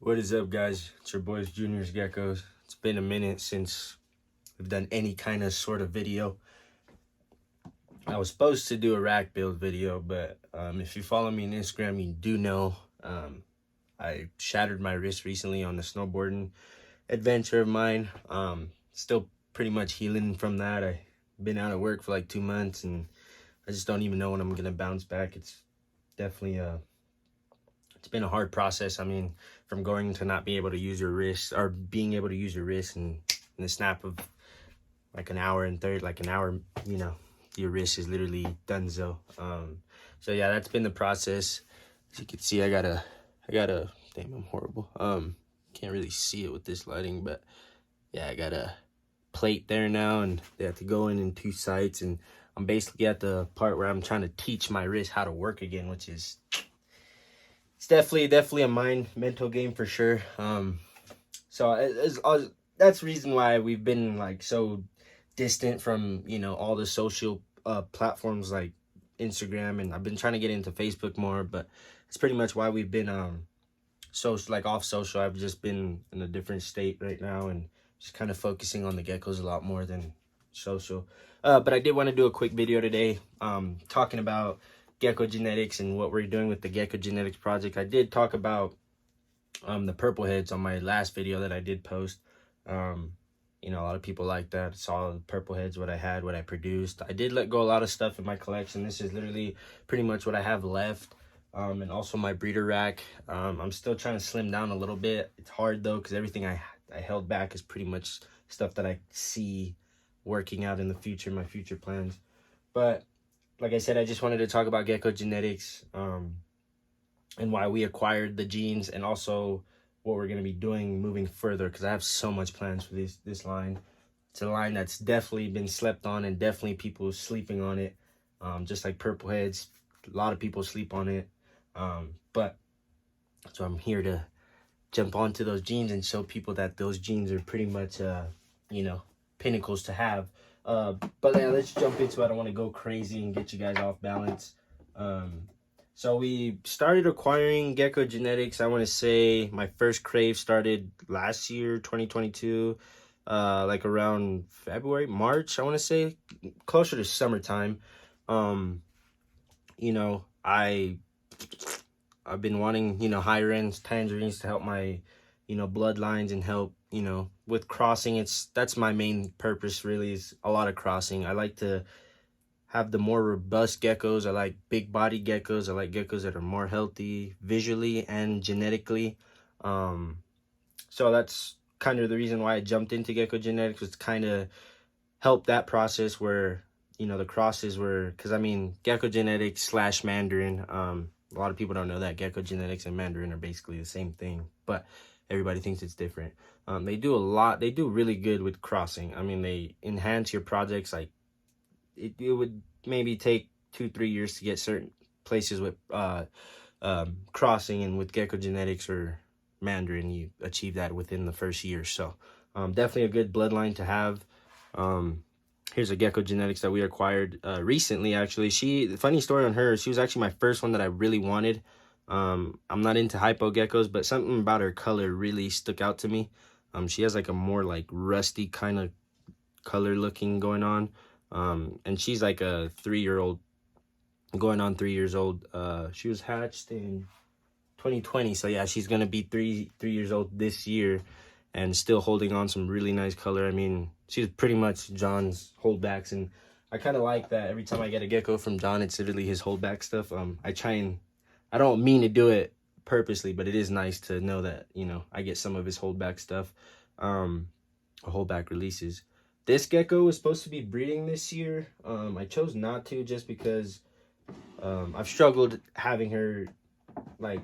What is up, guys? It's your boys, Junior's Geckos. It's been a minute since we've done any kind of sort of video. I was supposed to do a rack build video, but if you follow me on Instagram, you do know I shattered my wrist recently on the snowboarding adventure of mine. Still pretty much healing from that. I've been out of work for like 2 months, and I just don't even know when I'm gonna bounce back. It's definitely it's been a hard process. I mean, from going to not being able to use your wrist or being able to use your wrist in the snap of like an hour and third, like an hour, your wrist is literally donezo. So yeah, that's been the process. As you can see, I got a, damn, I'm horrible. Can't really see it with this lighting, but yeah, I got a plate there now, and they have to go in 2 sites, and I'm basically at the part where I'm trying to teach my wrist how to work again, which is it's definitely a mental game for sure. So that's the reason why we've been like so distant from all the social platforms like Instagram, and I've been trying to get into Facebook more, but it's pretty much why we've been like off social. I've just been in a different state right now and just kind of focusing on the geckos a lot more than social. But I did want to do a quick video today talking about Gecko Genetics and what we're doing with the Gecko Genetics project. I did talk about the purple heads on my last video that I did post. A lot of people like that. Saw the purple heads, what I had, what I produced. I did let go a lot of stuff in my collection. This is literally pretty much what I have left. And also my breeder rack. I'm still trying to slim down a little bit. It's hard though, because everything I held back is pretty much stuff that I see working out in the future, my future plans. But like I said, I just wanted to talk about Gecko Genetics and why we acquired the genes, and also what we're going to be doing moving further, because I have so much plans for this line. It's a line that's definitely been slept on, and definitely people sleeping on it. Just like purple heads, a lot of people sleep on it. But so I'm here to jump onto those genes and show people that those genes are pretty much pinnacles to have. But yeah, let's jump into it. I don't want to go crazy and get you guys off balance. So we started acquiring Gecko Genetics. I want to say my first crave started last year, 2022, like around February, March, I want to say, closer to summertime. I've been wanting, higher end tangerines to help my, bloodlines and help, with crossing. That's my main purpose really, is a lot of crossing. I like to have the more robust geckos. I like big body geckos. I like geckos that are more healthy visually and genetically. So that's kind of the reason why I jumped into Gecko Genetics, was kind of help that process where, the crosses were, because I mean, Gecko Genetics / Mandarin, a lot of people don't know that Gecko Genetics and Mandarin are basically the same thing, but everybody thinks it's different. They do really good with crossing. I mean, they enhance your projects. Like it would maybe take 2-3 years to get certain places with crossing, and with Gecko Genetics or Mandarin, you achieve that within the first year. So definitely a good bloodline to have. Here's a Gecko Genetics that we acquired recently, actually. Funny story on her, she was actually my first one that I really wanted. I'm not into hypo geckos, but something about her color really stuck out to me. She has like a more like rusty kind of color looking going on. And she's like a 3-year-old, going on 3 years old. She was hatched in 2020, so yeah, she's gonna be three years old this year, and still holding on some really nice color. I mean, she's pretty much John's holdbacks, and I kind of like that. Every time I get a gecko from John, it's literally his holdback stuff. I don't mean to do it purposely, but it is nice to know that I get some of his holdback stuff, holdback releases. This gecko was supposed to be breeding this year. I chose not to, just because I've struggled having her like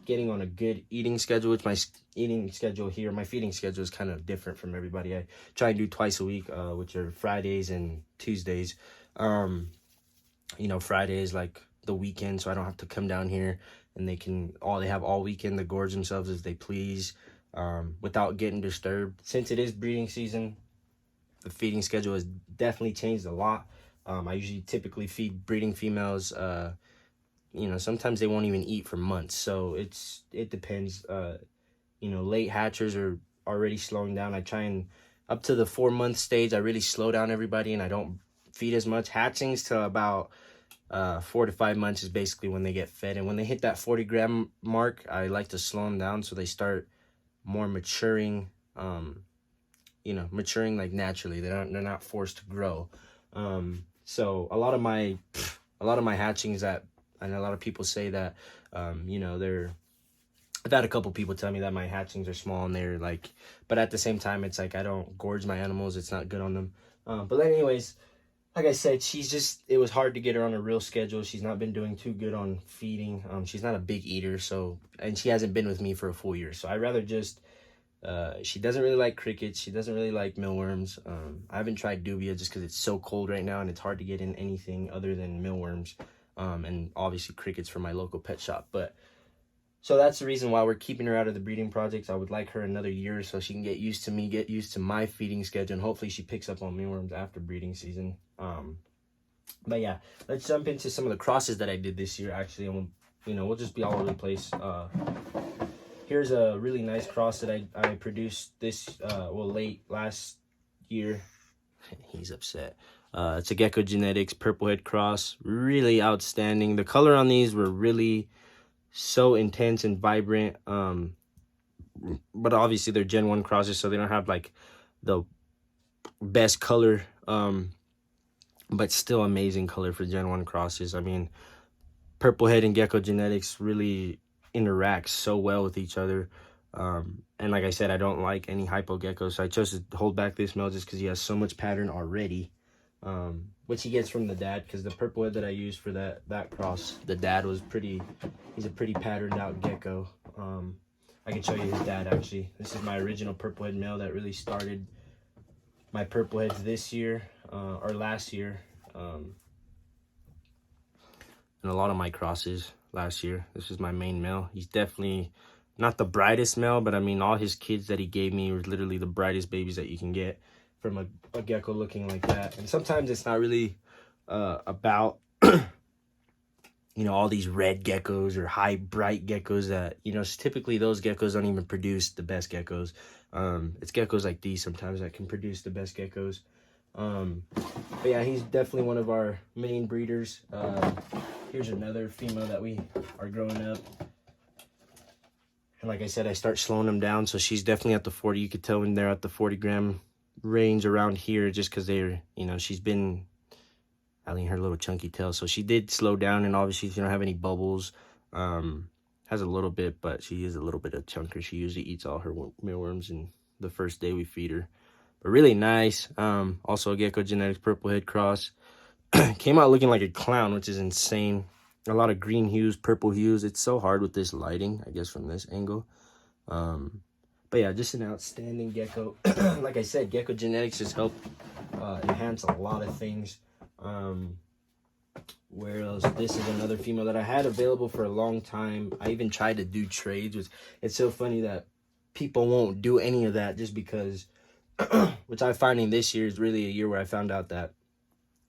getting on a good eating schedule. With my eating schedule here, my feeding schedule is kind of different from everybody. I try and do twice a week, which are Fridays and Tuesdays. Friday is like the weekend, so I don't have to come down here, and they have all weekend to gorge themselves as they please, without getting disturbed. Since it is breeding season, the feeding schedule has definitely changed a lot. I usually typically feed breeding females. Sometimes they won't even eat for months, so it depends. you know, late hatchers are already slowing down. I try and up to the 4-month stage, I really slow down everybody and I don't feed as much. Hatchings to about 4 to 5 months is basically when they get fed. And when they hit that 40-gram mark, I like to slow them down so they start more maturing, you know, maturing like naturally. They're not forced to grow. So a lot of my hatchings that, and a lot of people say that, you know, I've had a couple people tell me that my hatchings are small and they're like, but at the same time, it's like I don't gorge my animals. It's not good on them. But anyways, like I said, it was hard to get her on a real schedule. She's not been doing too good on feeding. She's not a big eater, and she hasn't been with me for a full year. So I rather just, she doesn't really like crickets. She doesn't really like mealworms. I haven't tried dubia just because it's so cold right now and it's hard to get in anything other than mealworms. And obviously crickets from my local pet shop. But so that's the reason why we're keeping her out of the breeding projects. I would like her another year so she can get used to me, get used to my feeding schedule, and hopefully she picks up on mealworms after breeding season. But yeah, let's jump into some of the crosses that I did this year, actually, and we'll just be all over the place. Here's a really nice cross that I produced late last year. He's upset. It's a Gecko Genetics purple head cross, really outstanding. The color on these were really so intense and vibrant, but obviously they're Gen 1 crosses, so they don't have like the best color, but still amazing color for Gen 1 crosses. I mean, purple head and Gecko Genetics really interact so well with each other, and like I said, I don't like any hypo geckos, so I chose to hold back this male just because he has so much pattern already, which he gets from the dad, because the purple head that I used for that cross, the dad was he's a pretty patterned out gecko. I can show you his dad, actually. This is my original purple head male that really started my purple heads this year, or last year, and a lot of my crosses last year. This is my main male. He's definitely not the brightest male, but I mean, all his kids that he gave me were literally the brightest babies that you can get from a gecko looking like that. And sometimes it's not really about all these red geckos or high bright geckos that, typically those geckos don't even produce the best geckos. It's geckos like these sometimes that can produce the best geckos. But yeah, he's definitely one of our main breeders. Here's another female that we are growing up. And like I said, I start slowing them down, so she's definitely at the 40. You could tell when they're at the 40-gram range around here, just because they're, she's been adding her little chunky tail, so she did slow down, and obviously she don't have any bubbles. Has a little bit, but she is a little bit of chunker. She usually eats all her mealworms in the first day we feed her. But really nice. Also a Gecko Genetics purple head cross. Came out looking like a clown, which is insane. A lot of green hues, purple hues. It's so hard with this lighting, I guess, from this angle. But yeah, just an outstanding gecko. Like I said, Gecko Genetics has helped enhance a lot of things. Where else? This is another female that I had available for a long time. I even tried to do trades. It's so funny that people won't do any of that just because, which I'm finding this year is really a year where I found out that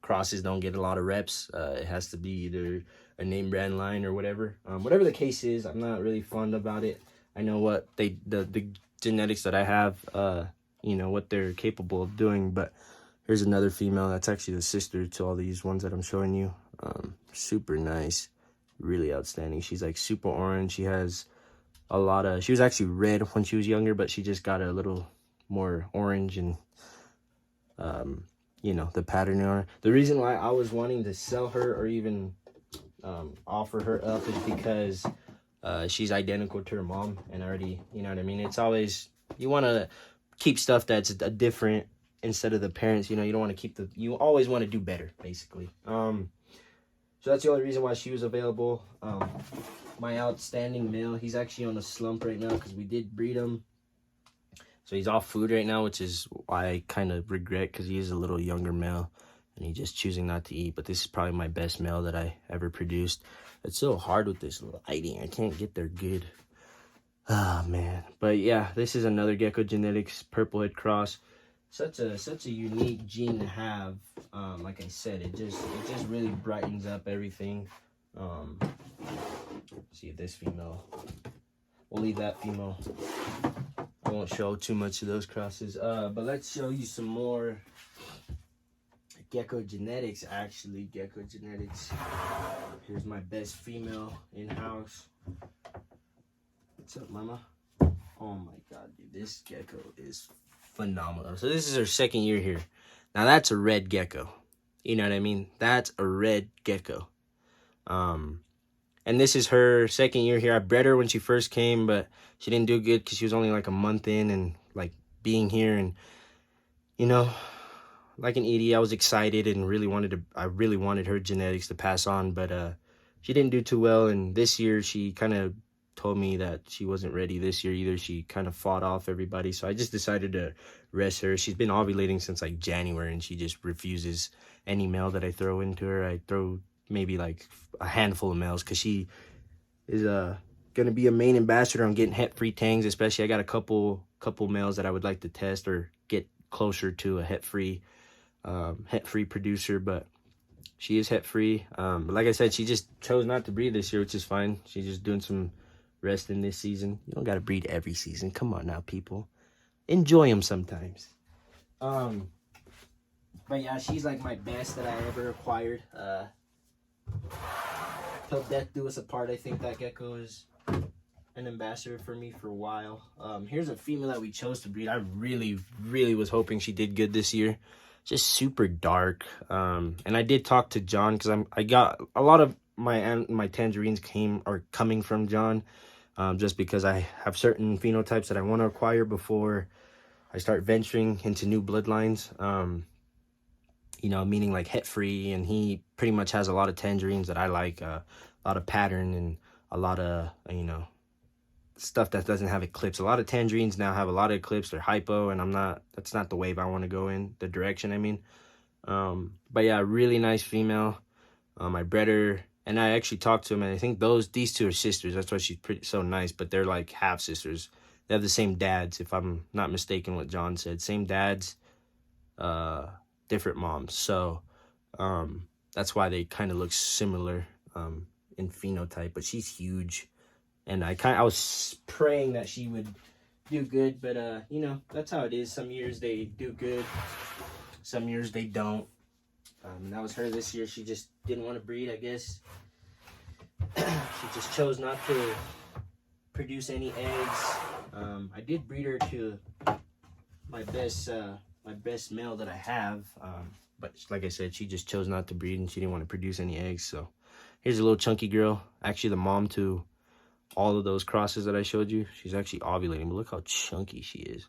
crosses don't get a lot of reps. It has to be either a name brand line or whatever. Whatever the case is, I'm not really fond about it. I know what the genetics that I have, what they're capable of doing. But here's another female that's actually the sister to all these ones that I'm showing you. Super nice, really outstanding. She's like super orange. She has she was actually red when she was younger, but she just got a little more orange and the pattern on her. The reason why I was wanting to sell her or even offer her up is because she's identical to her mom, and already, you know what I mean? It's always, you want to keep stuff that's different instead of the parents, you don't want to keep you always want to do better, basically. So that's the only reason why she was available. My outstanding male, he's actually on a slump right now because we did breed him. So he's off food right now, which is why I kind of regret, because he is a little younger male and he's just choosing not to eat. But this is probably my best male that I ever produced. It's so hard with this lighting. I can't get there good. Ah, man. But yeah, this is another Gecko Genetics purple head cross. Such a unique gene to have. Like I said, it just really brightens up everything. See if this female we'll leave that female. I won't show too much of those crosses. But let's show you some more Gecko Genetics, actually. Gecko Genetics. Here's my best female in-house. What's up, mama? Oh my god, dude. This gecko is phenomenal. So this is her second year here. Now that's a red gecko. You know what I mean? That's a red gecko. And this is her second year here. I bred her when she first came, but she didn't do good because she was only like a month in and like being here. And, you know, like an Edie, I was excited and I really wanted her genetics to pass on, but she didn't do too well. And this year she kind of told me that she wasn't ready this year either. She kind of fought off everybody. So I just decided to rest her. She's been ovulating since like January and she just refuses any male that I throw into her. I throw maybe like a handful of males because she is gonna be a main ambassador on getting het-free tangs. Especially I got a couple males that I would like to test or get closer to a het-free producer, but she is het-free. But like I said, she just chose not to breed this year, which is fine. She's just doing some resting this season. You don't gotta breed every season. Come on now, people, enjoy them sometimes. But yeah, she's like my best that I ever acquired. Till death do us apart. I think that gecko is an ambassador for me for a while. Here's a female that we chose to breed. I really was hoping she did good this year. Just super dark. And I did talk to John because I got a lot of my tangerines coming from John, just because I have certain phenotypes that I want to acquire before I start venturing into new bloodlines. You know, meaning like het-free, and he pretty much has a lot of tangerines that I like, a lot of pattern and a lot of, you know, stuff that doesn't have eclipse. A lot of tangerines now have a lot of eclipse. They're hypo, and that's not the wave I want to go in, the direction I mean. But yeah, really nice female. I bred her, and I actually talked to him, and I think these two are sisters. That's why she's so nice, but they're like half sisters. They have the same dads, if I'm not mistaken what John said. Same dads, different moms. So that's why they kind of look similar in phenotype, but she's huge. And I was praying that she would do good, but you know, that's how it is. Some years they do good, some years they don't. That was her this year. She just didn't want to breed, I guess. She just chose not to produce any eggs. I did breed her to my best male that I have, but like I said, she just chose not to breed and she didn't want to produce any eggs. So here's a little chunky girl, actually the mom to all of those crosses that I showed you. She's actually ovulating, but look how chunky she is.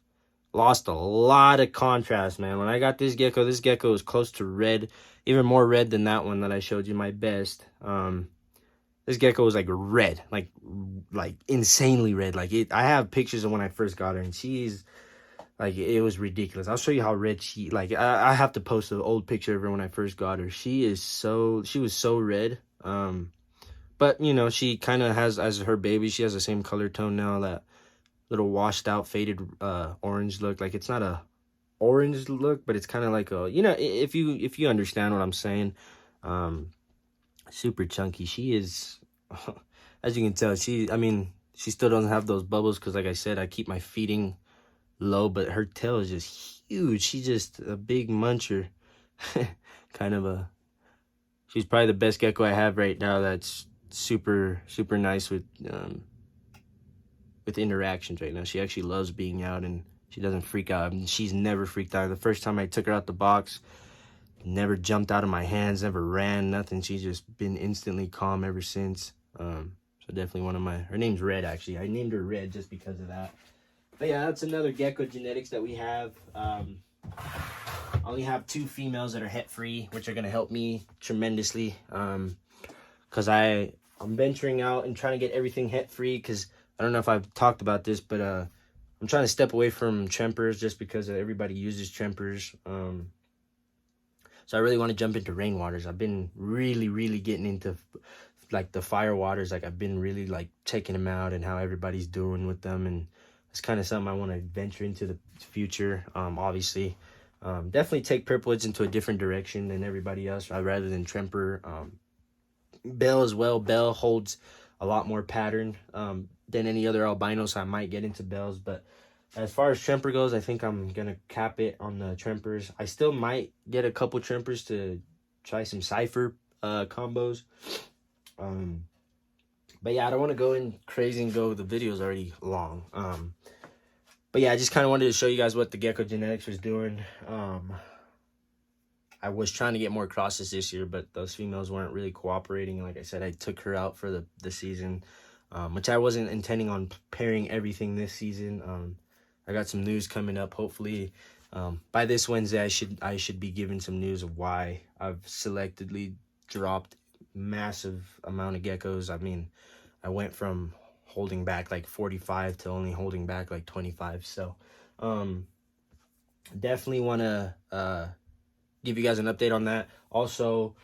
Lost a lot of contrast, man. When I got this gecko is close to red, even more red than that one that I showed you, my best. This gecko was like red, like insanely red. Like I have pictures of when I first got her, and she's like, it was ridiculous. I'll show you how red she, like, I have to post an old picture of her when I first got her. She was so red. But you know, she kind of has, as her baby, she has the same color tone now, that little washed out faded orange look. Like, it's not a orange look, but it's kind of like a, you know, if you understand what I'm saying. Super chunky. She is, as you can tell, she still doesn't have those bubbles because, like I said, I keep my feeding low, but her tail is just huge. She's just a big muncher. She's probably the best gecko I have right now. That's super nice with interactions right now. She actually loves being out and she doesn't freak out. I mean, she's never freaked out. The first time I took her out the box, never jumped out of my hands, never ran, nothing. She's just been instantly calm ever since. So definitely her name's Red, actually. I named her Red just because of that. But yeah, that's another Gecko Genetics that we have. I only have 2 females that are het-free, which are going to help me tremendously. Because I'm venturing out and trying to get everything het-free, because I don't know if I've talked about this, but I'm trying to step away from trempers just because everybody uses trempers. So I really want to jump into rainwaters. I've been really getting into like the fire waters. Like, I've been really like checking them out and how everybody's doing with them, and it's kind of something I want to venture into the future. Obviously, definitely take purplids into a different direction than everybody else, rather than tremper. Bell as well. Bell holds a lot more pattern than any other albino, so I might get into bells. But as far as tremper goes, I think I'm gonna cap it on the trempers. I still might get a couple trempers to try some cipher combos. But yeah, I don't want to go in crazy and go. The video's already long. But yeah, I just kind of wanted to show you guys what the Gecko Genetics was doing. I was trying to get more crosses this year, but those females weren't really cooperating. Like I said, I took her out for the season, which I wasn't intending on pairing everything this season. I got some news coming up. Hopefully, by this Wednesday, I should be giving some news of why I've selectively dropped massive amount of geckos. I mean, I went from holding back like 45 to only holding back like 25. So, definitely want to give you guys an update on that. Also,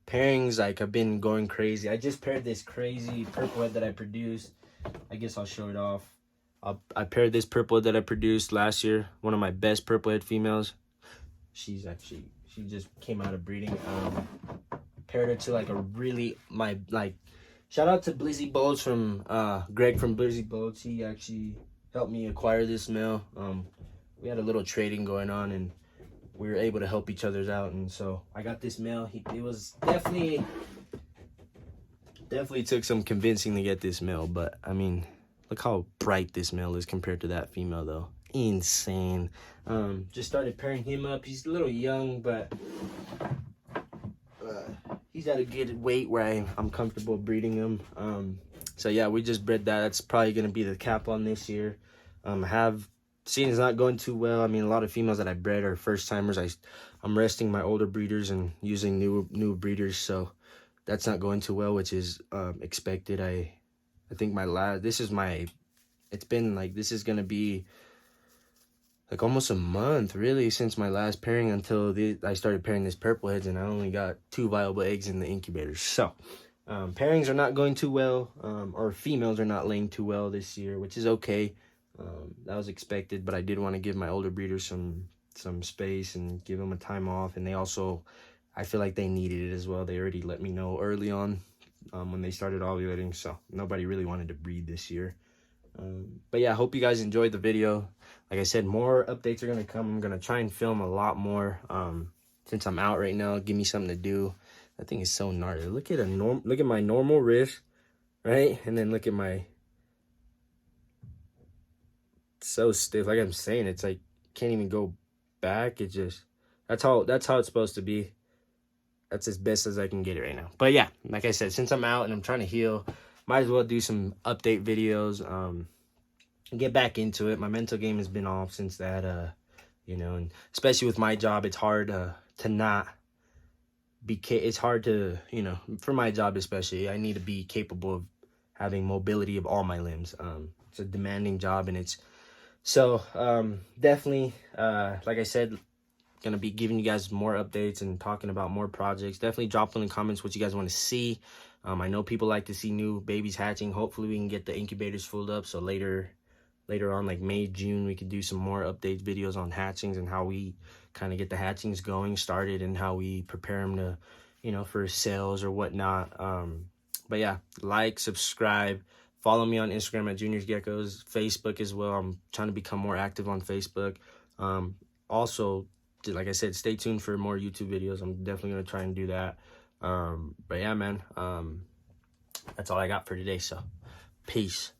pairings, like, I've been going crazy. I just paired this crazy purple head that I produced. I guess I'll show it off. I paired this purple head that I produced last year. One of my best purple head females. She just came out of breeding. Paired her to like a really, shout out to Blizzy Bolts from Greg from Blizzy Bolts. He actually helped me acquire this male. We had a little trading going on, and we were able to help each other out. And so I got this male. It was definitely took some convincing to get this male, but I mean, look how bright this male is compared to that female, though. Insane. Just started pairing him up. He's a little young, but he's at a good weight where I'm comfortable breeding him. So yeah, we just bred that. That's probably gonna be the cap on this year. Seeing it's not going too well. I mean, a lot of females that I bred are first timers. I'm resting my older breeders and using new breeders, so that's not going too well, which is expected. I think it's been like, this is gonna be like almost a month really since my last pairing until I started pairing this purple heads, and I only got 2 viable eggs in the incubators. So pairings are not going too well, or females are not laying too well this year, which is okay. That was expected, but I did want to give my older breeders some space and give them a time off, and they also, I feel like they needed it as well. They already let me know early on when they started ovulating, so nobody really wanted to breed this year. But yeah, I hope you guys enjoyed the video. Like I said, more updates are going to come. I'm going to try and film a lot more since I'm out right now. Give me something to do. That thing is so gnarly. Look at my normal wrist, right? And then look at my, so stiff. Like I'm saying, it's like can't even go back. It just, that's how it's supposed to be. That's as best as I can get it right now. But yeah, like I said, since I'm out and I'm trying to heal, might as well do some update videos, get back into it. My mental game has been off since that, and especially with my job, it's hard to not be, it's hard to, for my job especially, I need to be capable of having mobility of all my limbs. It's a demanding job, and it's, so definitely, like I said, gonna be giving you guys more updates and talking about more projects. Definitely drop in the comments what you guys want to see. I know people like to see new babies hatching. Hopefully we can get the incubators filled up, so later on, like May, June, we could do some more update videos on hatchings and how we kind of get the hatchings started, and how we prepare them to, for sales or whatnot. But yeah, like, subscribe, follow me on Instagram at Juniors Geckos, Facebook as well. I'm trying to become more active on Facebook. Also, like I said, stay tuned for more YouTube videos. I'm definitely going to try and do that. But yeah, man, that's all I got for today. So peace.